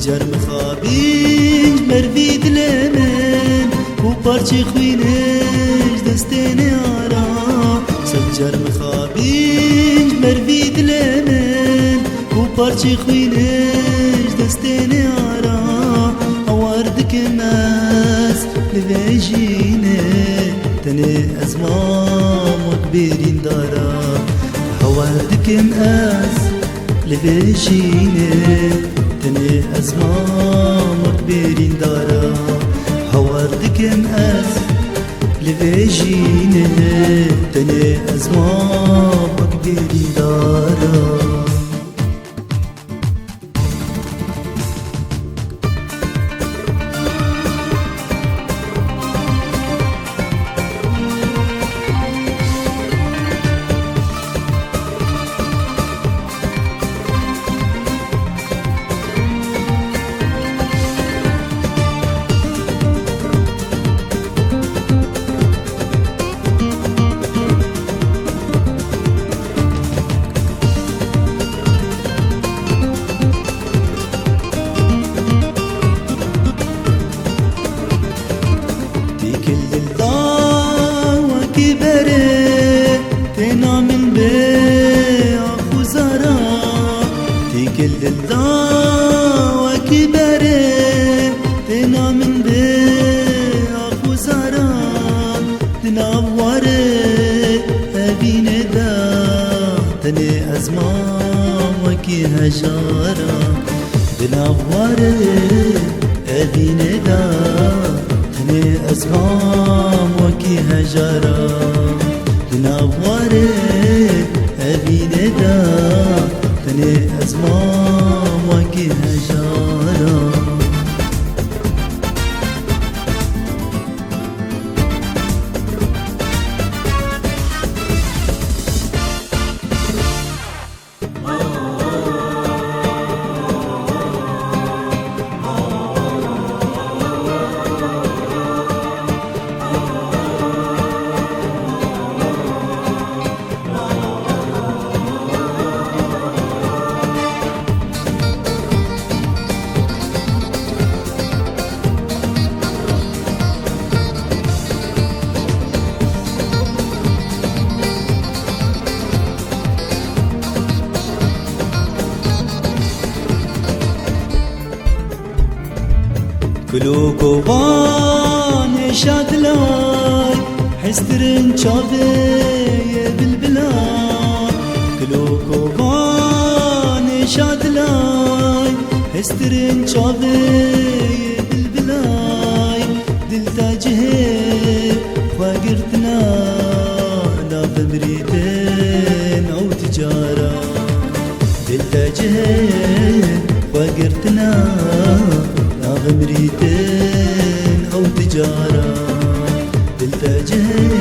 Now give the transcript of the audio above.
سجر مخابیج مروی دل من و پارچی خوینش دستین آرا سجر مخابیج مروی دل من و پارچی خوینش دستین آرا آوردک ماس لویجینه تنی ازمامك بيرين دارا آوردک ماس لویجینه تنی ازمامك بيرين دارا آوردک ماس لویجینه تنی ازمامك بيرين دارا كل الدعوة كبرت تنا من بيع وزارة تنورت أبي ندى تني أزمان وكي هجارة تنورت أبي ندى تني أزمان وكي هجارة تنورت أبي ندى تني أزمان وكي هجارة كلوكو بان شادلاي حسترن شافي بالبلاد كلوكو بان شادلاي حسترن شافي بالبلاد دلتا جهي فقرتنا لا بمريتين او تجارة دلتا جهي فقرتنا غمريتين أو تجارة بالفجر